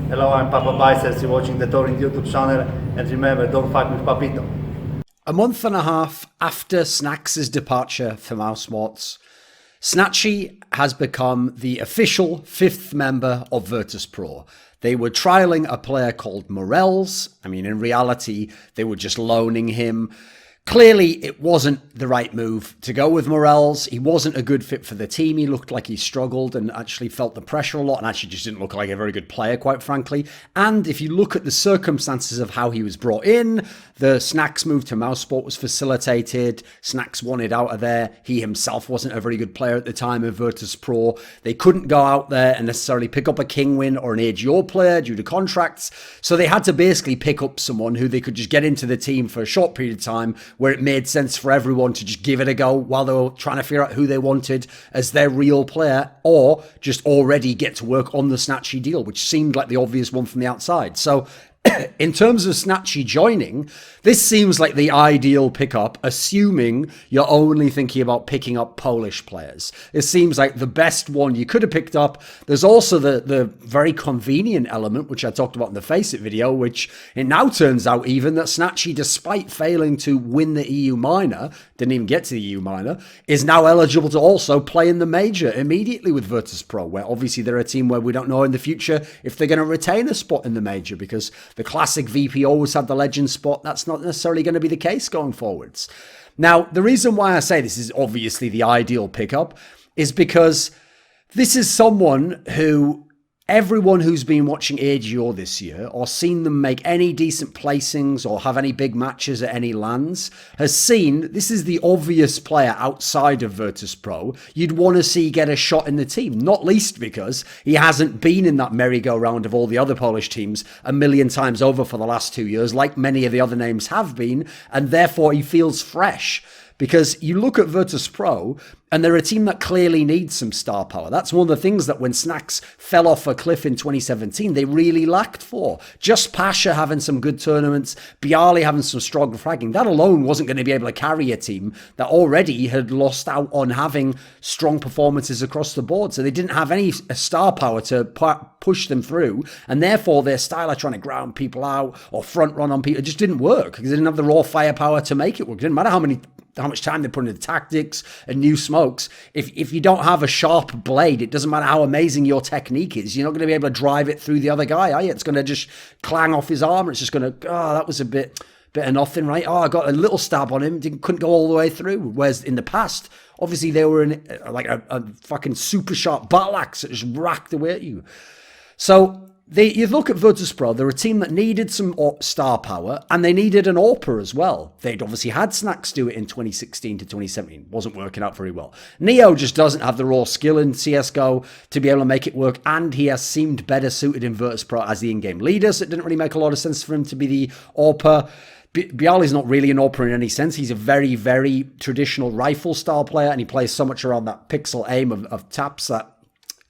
Hello, I'm Papa Biceps. You're watching the Thorin YouTube channel. And remember, don't fuck with Papito. A month and a half after Snax's departure from Mousesports, Snatchy has become the official 5th member of Virtus.pro. They were trialling a player called Morels. I mean, in reality, they were just loaning him. Clearly, it wasn't the right move to go with Morels. He wasn't a good fit for the team. He looked like he struggled and actually felt the pressure a lot and actually just didn't look like a very good player, quite frankly. And if you look at the circumstances of how he was brought in, the Snax move to Mousesport was facilitated. Snax wanted out of there. He himself wasn't a very good player at the time of Virtus.pro. They couldn't go out there and necessarily pick up a Kingwin or an AGEO player due to contracts. So they had to basically pick up someone who they could just get into the team for a short period of time where it made sense for everyone to just give it a go while they were trying to figure out who they wanted as their real player, or just already get to work on the Snatchy deal, which seemed like the obvious one from the outside. So in terms of Snatchy joining, this seems like the ideal pickup, assuming you're only thinking about picking up Polish players. It seems like the best one you could have picked up. There's also the very convenient element, which I talked about in the Face It video, which it now turns out even that Snatchy, despite failing to win the EU minor, didn't even get to the EU minor, is now eligible to also play in the major immediately with Virtus.pro, where obviously they're a team where we don't know in the future if they're going to retain a spot in the major, because the classic VP always had the legend spot. That's not necessarily going to be the case going forwards. Now, the reason why I say this is obviously the ideal pickup is because this is someone who everyone who's been watching AGEO this year or seen them make any decent placings or have any big matches at any lands has seen this is the obvious player outside of Virtus.pro you'd want to see get a shot in the team, not least because he hasn't been in that merry-go-round of all the other Polish teams a million times over for the last 2 years, like many of the other names have been, and therefore he feels fresh. Because you look at Virtus.pro, and they're a team that clearly needs some star power. That's one of the things that when Snax fell off a cliff in 2017, they really lacked for. Just Pasha having some good tournaments, Bialy having some strong fragging, that alone wasn't going to be able to carry a team that already had lost out on having strong performances across the board. So they didn't have any star power to push them through, and therefore their style of trying to ground people out or front run on people, it just didn't work because they didn't have the raw firepower to make it work. It didn't matter how much time they put into tactics and new smokes. If you don't have a sharp blade, it doesn't matter how amazing your technique is. You're not going to be able to drive it through the other guy, are you? It's going to just clang off his arm. It's just going to, that was a bit of nothing, right? I got a little stab on him. Couldn't go all the way through. Whereas in the past, obviously they were in like a fucking super sharp battle axe that just racked away at you. So you look at Virtus.pro, they're a team that needed some star power, and they needed an AWPer as well. They'd obviously had Snax do it in 2016 to 2017. Wasn't working out very well. Neo just doesn't have the raw skill in CSGO to be able to make it work, and he has seemed better suited in Virtus.pro as the in-game leader, so it didn't really make a lot of sense for him to be the AWPer. Bialy's not really an AWPer in any sense. He's a very, very traditional rifle style player, and he plays so much around that pixel aim of taps that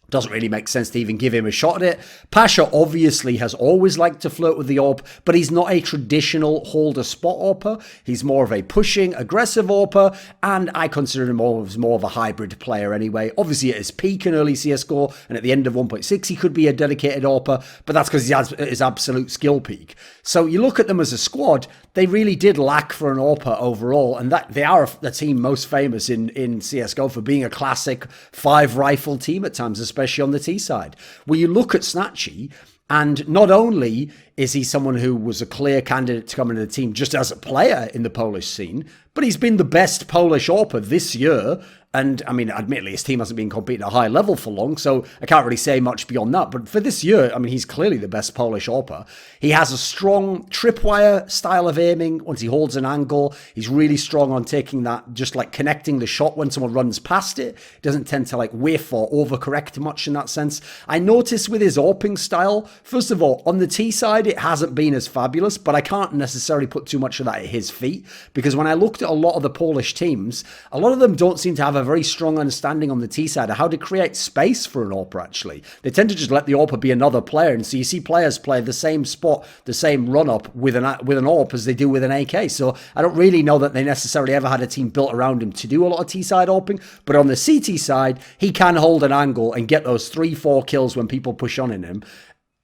doesn't really make sense to even give him a shot at it. Pasha obviously has always liked to flirt with the AWP, but he's not a traditional hold-a-spot AWPer. He's more of a pushing, aggressive AWPer, and I consider him more of a hybrid player anyway. Obviously at his peak in early CSGO, and at the end of 1.6, he could be a dedicated AWPer, but that's because he has his absolute skill peak. So you look at them as a squad, they really did lack for an AWPer overall, and that they are the team most famous in CSGO for being a classic 5-rifle team at times, especially on the T side. Where you look at Snatchy, and not only is he someone who was a clear candidate to come into the team just as a player in the Polish scene, but he's been the best Polish AWPer this year. And I mean, admittedly, his team hasn't been competing at a high level for long, so I can't really say much beyond that. But for this year, I mean, he's clearly the best Polish AWPer. He has a strong tripwire style of aiming once he holds an angle. He's really strong on taking that, just like connecting the shot when someone runs past it. He doesn't tend to like whiff or overcorrect much in that sense. I noticed with his AWPing style, first of all, on the T side, it hasn't been as fabulous, but I can't necessarily put too much of that at his feet, because when I looked at a lot of the Polish teams, a lot of them don't seem to have a very strong understanding on the T side of how to create space for an AWPer, actually. They tend to just let the AWPer be another player, and so you see players play the same spot, the same run-up with an AWP as they do with an AK, so I don't really know that they necessarily ever had a team built around him to do a lot of T-side AWPing, but on the CT side, he can hold an angle and get those 3-4 kills when people push on in him.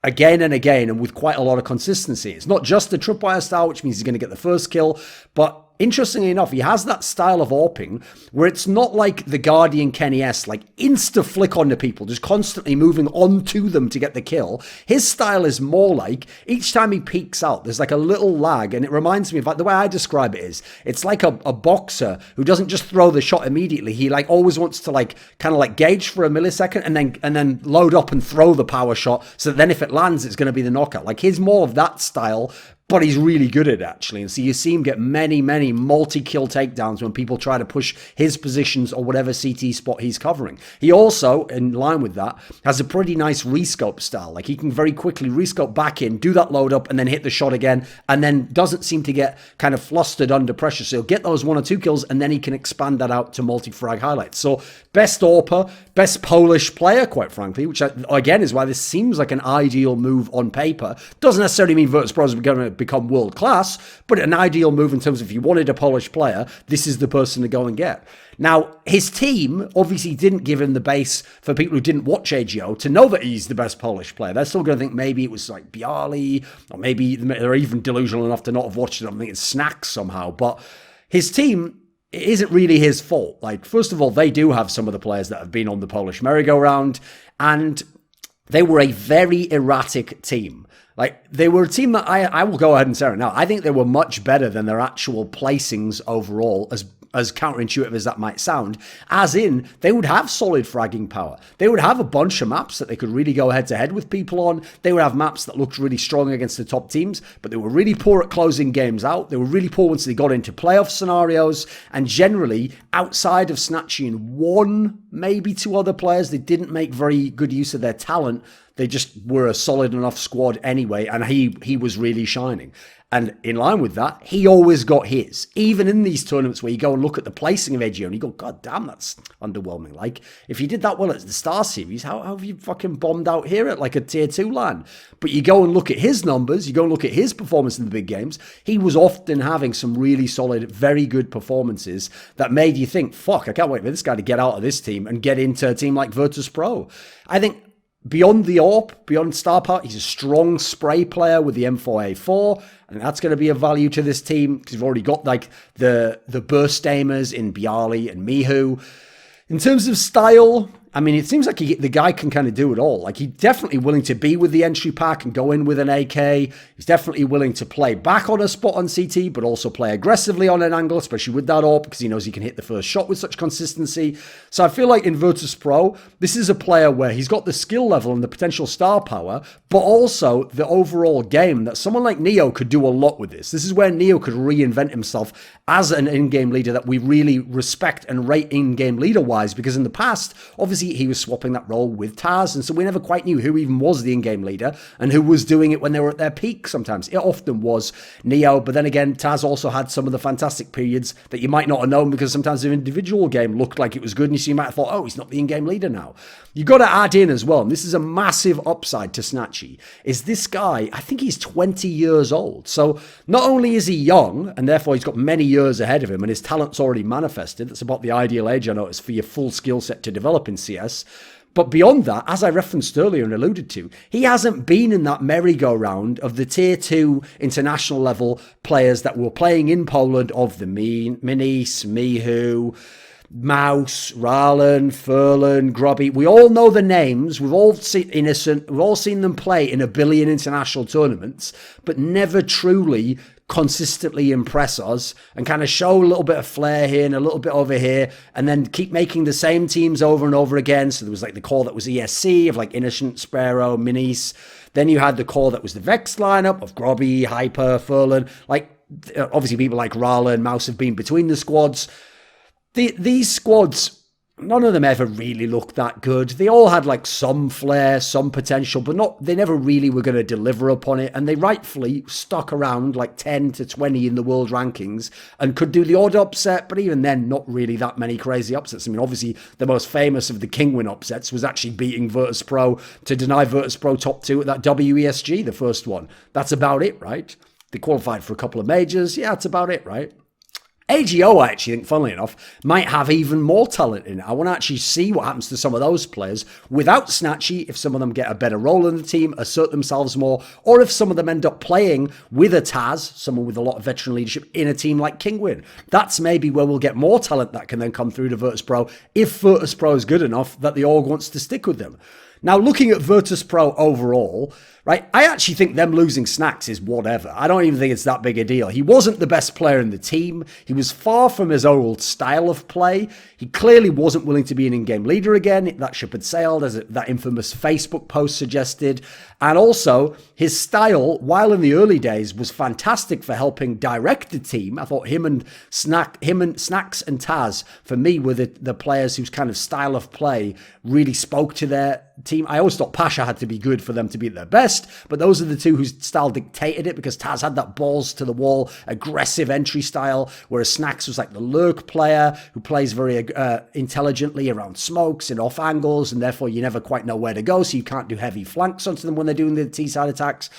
again and again, and with quite a lot of consistency. It's not just the tripwire style, which means he's going to get the first kill, but interestingly enough, he has that style of AWPing where it's not like the Guardian Kenny S, like insta-flick onto people, just constantly moving onto them to get the kill. His style is more like, each time he peeks out, there's like a little lag, and it reminds me of, like, the way I describe it is, it's like a boxer who doesn't just throw the shot immediately. He like always wants to like kind of like gauge for a millisecond and then load up and throw the power shot, so that then if it lands, it's going to be the knockout. Like, he's more of that style, but he's really good at it, actually. And so you see him get many, many multi-kill takedowns when people try to push his positions or whatever CT spot he's covering. He also, in line with that, has a pretty nice rescope style. Like, he can very quickly rescope back in, do that load up, and then hit the shot again, and then doesn't seem to get kind of flustered under pressure. So he'll get those 1 or 2 kills, and then he can expand that out to multi-frag highlights. So best AWPer, best Polish player, quite frankly, which again is why this seems like an ideal move on paper. Doesn't necessarily mean Virtus.pro is going to become world class, but an ideal move in terms of if you wanted a Polish player, this is the person to go and get. Now, his team obviously didn't give him the base for people who didn't watch AGEO to know that he's the best Polish player. They're still going to think maybe it was like Bialy, or maybe they're even delusional enough to not have watched it. I'm thinking Snax somehow, but his team, it isn't really his fault. Like, first of all, they do have some of the players that have been on the Polish merry-go-round, and they were a very erratic team. Like, they were a team that I will go ahead and say it now. I think they were much better than their actual placings overall, as counterintuitive as that might sound, as in they would have solid fragging power. They would have a bunch of maps that they could really go head to head with people on. They would have maps that looked really strong against the top teams, but they were really poor at closing games out. They were really poor once they got into playoff scenarios, and generally, outside of Snatchie and 1, maybe 2 other players, they didn't make very good use of their talent. They just were a solid enough squad anyway, and he was really shining. And in line with that, he always got his. Even in these tournaments where you go and look at the placing of AGEO and you go, God damn, that's underwhelming. Like, if you did that well at the Star Series, how have you fucking bombed out here at like a tier 2 LAN? But you go and look at his numbers, you go and look at his performance in the big games, he was often having some really solid, very good performances that made you think, fuck, I can't wait for this guy to get out of this team and get into a team like Virtus.pro. I think beyond the AWP, beyond star power, he's a strong spray player with the M4A4, and that's going to be a value to this team because you've already got like the burst aimers in Bialy and Mihu. In terms of style, I mean, it seems like the guy can kind of do it all. Like, he's definitely willing to be with the entry pack and go in with an AK. He's definitely willing to play back on a spot on CT, but also play aggressively on an angle, especially with that AWP, because he knows he can hit the first shot with such consistency. So I feel like in Virtus.pro, this is a player where he's got the skill level and the potential star power, but also the overall game that someone like Neo could do a lot with this. This is where Neo could reinvent himself as an in-game leader that we really respect and rate in-game leader-wise, because in the past, obviously, he was swapping that role with Taz, and so we never quite knew who even was the in-game leader and who was doing it when they were at their peak sometimes. It often was Neo, but then again, Taz also had some of the fantastic periods that you might not have known because sometimes the individual game looked like it was good, and you might have thought, oh, he's not the in-game leader now. You got to add in as well, and this is a massive upside to Snatchy, is this guy, I think he's 20 years old. So not only is he young, and therefore he's got many years ahead of him, and his talent's already manifested. That's about the ideal age, I noticed, for your full skill set to develop in CS. But beyond that, as I referenced earlier and alluded to, he hasn't been in that merry-go-round of the tier 2 international level players that were playing in Poland of the Minis, Mihu, Mouse, Ralen, Furlan, Grubby. We all know the names. We've all seen Innocent. We've all seen them play in a billion international tournaments, but never truly consistently impress us and kind of show a little bit of flair here and a little bit over here, and then keep making the same teams over and over again. So there was like the core that was ESC of like Innocent, Sparrow, Minis. Then you had the core that was the Vex lineup of Grubby, Hyper, Furlan. Like, obviously people like Rala and Mouse have been between the squads. These squads, none of them ever really looked that good. They all had like some flair, some potential, but they never really were going to deliver upon it. And they rightfully stuck around like 10 to 20 in the world rankings and could do the odd upset, but even then, not really that many crazy upsets. I mean, obviously, the most famous of the Kingwin upsets was actually beating Virtus.pro to deny Virtus.pro top 2 at that WESG, the first one. That's about it, right? They qualified for a couple of majors. Yeah, that's about it, right? AGEO, I actually think, funnily enough, might have even more talent in it. I want to actually see what happens to some of those players without Snatchy, if some of them get a better role in the team, assert themselves more, or if some of them end up playing with a Taz, someone with a lot of veteran leadership, in a team like Kingwin. That's maybe where we'll get more talent that can then come through to Virtus.pro, if Virtus.pro is good enough that the org wants to stick with them. Now, looking at Virtus.pro overall, right, I actually think them losing Snax is whatever. I don't even think it's that big a deal. He wasn't the best player in the team. He was far from his old style of play. He clearly wasn't willing to be an in-game leader again. That ship had sailed, as that infamous Facebook post suggested. And also, his style, while in the early days, was fantastic for helping direct the team. I thought him and Snax and Taz, for me, were the players whose kind of style of play really spoke to their team. I always thought Pasha had to be good for them to be at their best, but those are the two whose style dictated it, because Taz had that balls to the wall, aggressive entry style, whereas Snax was like the lurk player who plays very intelligently around smokes and off angles, and therefore you never quite know where to go, so you can't do heavy flanks onto them when they're doing the T-side attacks.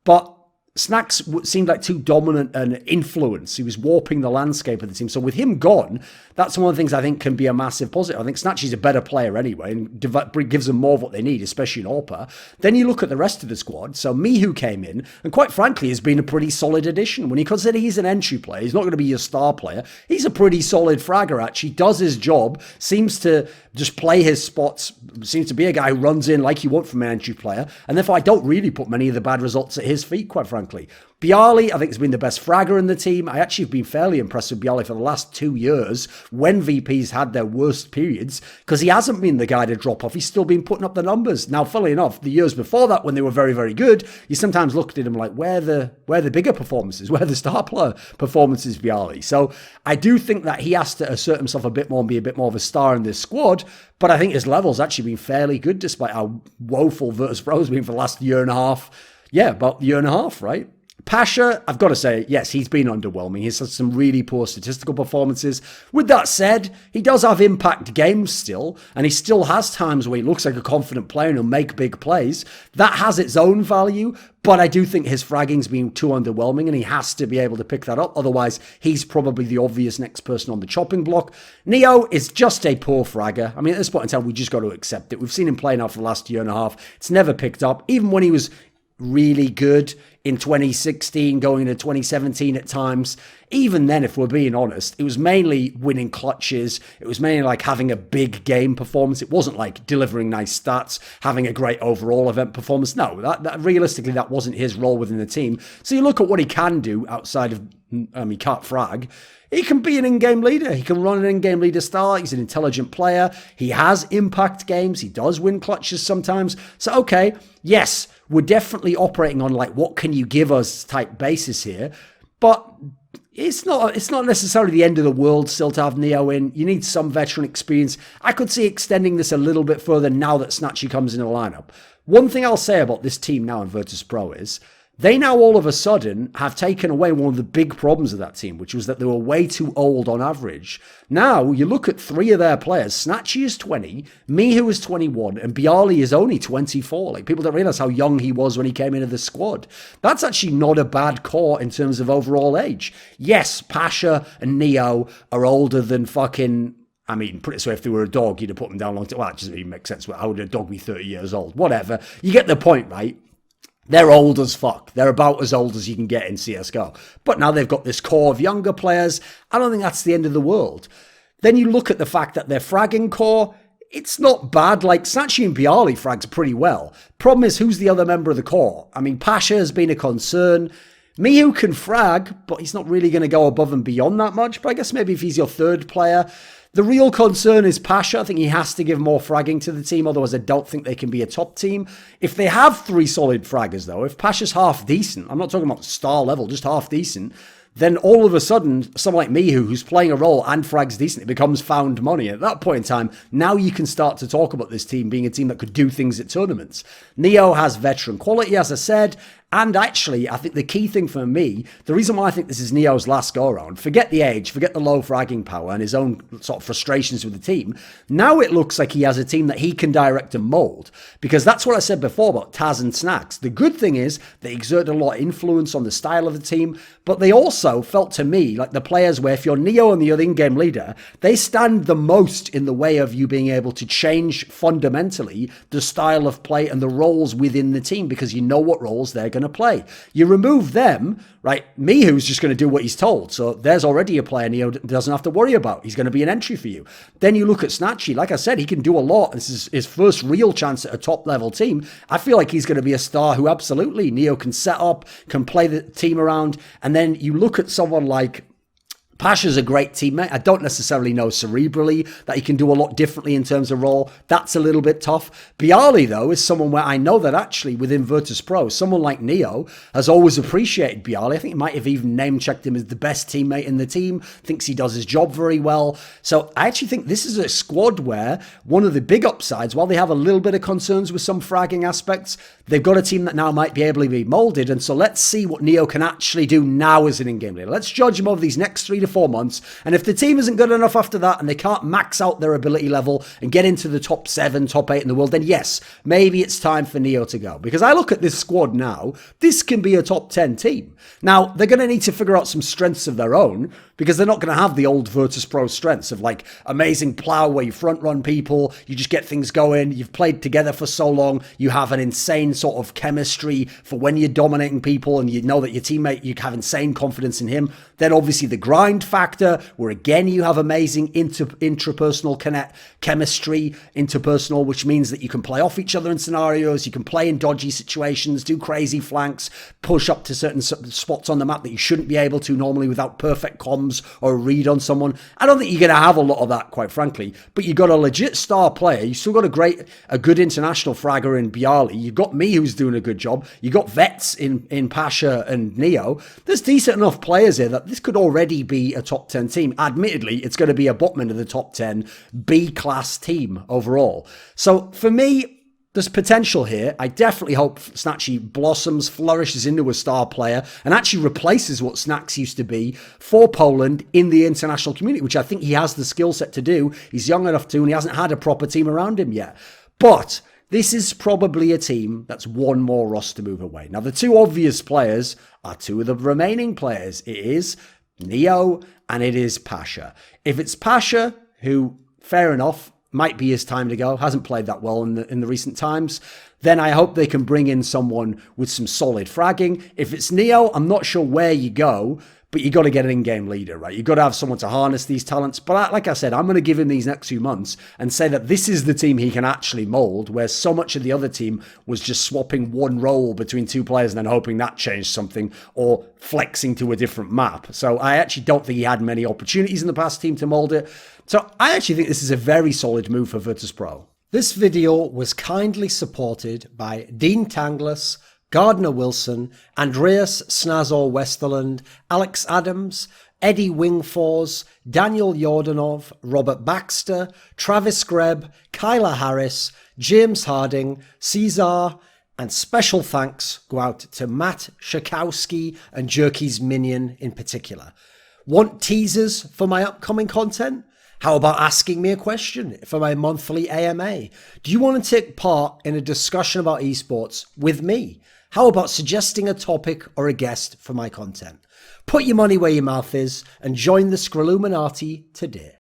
But Snax seemed like too dominant an influence. He was warping the landscape of the team. So with him gone, that's one of the things I think can be a massive positive. I think Snatchy's a better player anyway and gives them more of what they need, especially in AWPA. Then you look at the rest of the squad. So Mihu came in and quite frankly has been a pretty solid addition. When you consider he's an entry player, he's not going to be your star player. He's a pretty solid fragger actually, does his job, seems to just play his spots, seems to be a guy who runs in like you want from an entry player. And therefore I don't really put many of the bad results at his feet, quite frankly. Bialy, I think, has been the best fragger in the team. I actually have been fairly impressed with Bialy for the last 2 years when VPs had their worst periods, because he hasn't been the guy to drop off. He's still been putting up the numbers. Now, funnily enough, the years before that, when they were very, very good, you sometimes looked at him like, where are the bigger performances? Where are the star player performances, Bialy? So I do think that he has to assert himself a bit more and be a bit more of a star in this squad. But I think his level's actually been fairly good, despite how woeful Virtus.pro has been for the last year and a half. Yeah, about a year and a half, right? Pasha, I've got to say, yes, he's been underwhelming. He's had some really poor statistical performances. With that said, he does have impact games still, and he still has times where he looks like a confident player and he'll make big plays. That has its own value, but I do think his fragging's been too underwhelming, and he has to be able to pick that up. Otherwise, he's probably the obvious next person on the chopping block. Neo is just a poor fragger. I mean, at this point in time, we just got to accept it. We've seen him play now for the last year and a half. It's never picked up. Even when he was really good in 2016, going into 2017 at times. Even then, if we're being honest, it was mainly winning clutches. It was mainly like having a big game performance. It wasn't like delivering nice stats, having a great overall event performance. No, that realistically, that wasn't his role within the team. So you look at what he can do outside of, he can't frag. He can be an in-game leader. He can run an in-game leader style. He's an intelligent player. He has impact games. He does win clutches sometimes. So, okay, yes, we're definitely operating on like, what can you give us type basis here. But it's not necessarily the end of the world still to have Neo in. You need some veteran experience. I could see extending this a little bit further now that Snatchy comes in the lineup. One thing I'll say about this team now in Virtus.pro is they now all of a sudden have taken away one of the big problems of that team, which was that they were way too old on average. Now, you look at 3 of their players. Snatchy is 20, Mihu is 21, and Bialy is only 24. Like, people don't realize how young he was when he came into the squad. That's actually not a bad core in terms of overall age. Yes, Pasha and Neo are older than fucking... I mean, put it this way, if they were a dog, you'd have put them down long time. Well, that doesn't even make sense. How would a dog be 30 years old? Whatever. You get the point, right? They're old as fuck. They're about as old as you can get in CSGO. But now they've got this core of younger players. I don't think that's the end of the world. Then you look at the fact that their fragging core, it's not bad. Like, Snatchy and Bialy frags pretty well. Problem is, who's the other member of the core? I mean, Pasha has been a concern. Mihu can frag, but he's not really going to go above and beyond that much. But I guess maybe if he's your third player... The real concern is Pasha. I think he has to give more fragging to the team. Otherwise, I don't think they can be a top team. If they have 3 solid fraggers, though, if Pasha's half decent, I'm not talking about star level, just half decent, then all of a sudden, someone like Mihu, who's playing a role and frags decent, it becomes found money. At that point in time, now you can start to talk about this team being a team that could do things at tournaments. Neo has veteran quality, as I said, And actually, I think the key thing for me, the reason why I think this is Neo's last go-around, forget the age, forget the low fragging power and his own sort of frustrations with the team. Now it looks like he has a team that he can direct and mold. Because that's what I said before about Taz and Snax. The good thing is they exerted a lot of influence on the style of the team, but they also felt to me like the players where if you're Neo and the other in-game leader, they stand the most in the way of you being able to change fundamentally the style of play and the roles within the team because you know what roles they're going to play. You remove them, right? Mihu's just going to do what he's told. So there's already a player Neo doesn't have to worry about. He's going to be an entry for you. Then you look at Snatchy. Like I said, he can do a lot. This is his first real chance at a top level team. I feel like he's going to be a star who absolutely Neo can set up, can play the team around. And then you look at someone like Pasha's a great teammate. I don't necessarily know cerebrally that he can do a lot differently in terms of role. That's a little bit tough. Bialy, though, is someone where I know that actually within Virtus.pro, someone like Neo has always appreciated Bialy. I think he might have even name-checked him as the best teammate in the team, thinks he does his job very well. So I actually think this is a squad where one of the big upsides, while they have a little bit of concerns with some fragging aspects, they've got a team that now might be able to be molded. And so let's see what Neo can actually do now as an in-game leader. Let's judge him over these next 3 to 4 months, and if the team isn't good enough after that and they can't max out their ability level and get into the top 7, top 8 in the world, then yes, maybe it's time for Neo to go. Because I look at this squad now, this can be a top 10 team. Now, they're going to need to figure out some strengths of their own, because they're not going to have the old Virtus.pro strengths of like amazing plow where you front run people, you just get things going, you've played together for so long, you have an insane sort of chemistry for when you're dominating people and you know that your teammate, you have insane confidence in him. Then obviously the grind factor, where again you have amazing intrapersonal chemistry, interpersonal, which means that you can play off each other in scenarios, you can play in dodgy situations, do crazy flanks, push up to certain spots on the map that you shouldn't be able to normally without perfect comms or a read on someone. I don't think you're going to have a lot of that, quite frankly, but you got a legit star player. You still got a good international fragger in Bialy. You've got me who's doing a good job. You got vets in Pasha and Neo. There's decent enough players here that this could already be a top 10 team. Admittedly, it's going to be a bottom end of the top 10 B-class team overall. So for me, there's potential here. I definitely hope Snatchy blossoms, flourishes into a star player, and actually replaces what Snax used to be for Poland in the international community, which I think he has the skill set to do. He's young enough to, and he hasn't had a proper team around him yet. But this is probably a team that's one more roster move away. Now, the two obvious players are two of the remaining players. It is Neo and it is Pasha. If it's Pasha, who, fair enough, might be his time to go, hasn't played that well in the recent times, then I hope they can bring in someone with some solid fragging. If it's Neo, I'm not sure where you go, but you got to get an in-game leader, right? You got to have someone to harness these talents. But like I said, I'm going to give him these next few months and say that this is the team he can actually mold, where so much of the other team was just swapping one role between two players and then hoping that changed something or flexing to a different map. So I actually don't think he had many opportunities in the past team to mold it. So I actually think this is a very solid move for Virtus.pro. This video was kindly supported by Dean Tanglis, Gardner Wilson, Andreas Snazore Westerlund, Alex Adams, Eddie Wingfors, Daniel Yordanov, Robert Baxter, Travis Greb, Kyla Harris, James Harding, Caesar, and special thanks go out to Matt Shakowski and Jerky's Minion in particular. Want teasers for my upcoming content? How about asking me a question for my monthly AMA? Do you want to take part in a discussion about esports with me? How about suggesting a topic or a guest for my content? Put your money where your mouth is and join the Scrilluminati today.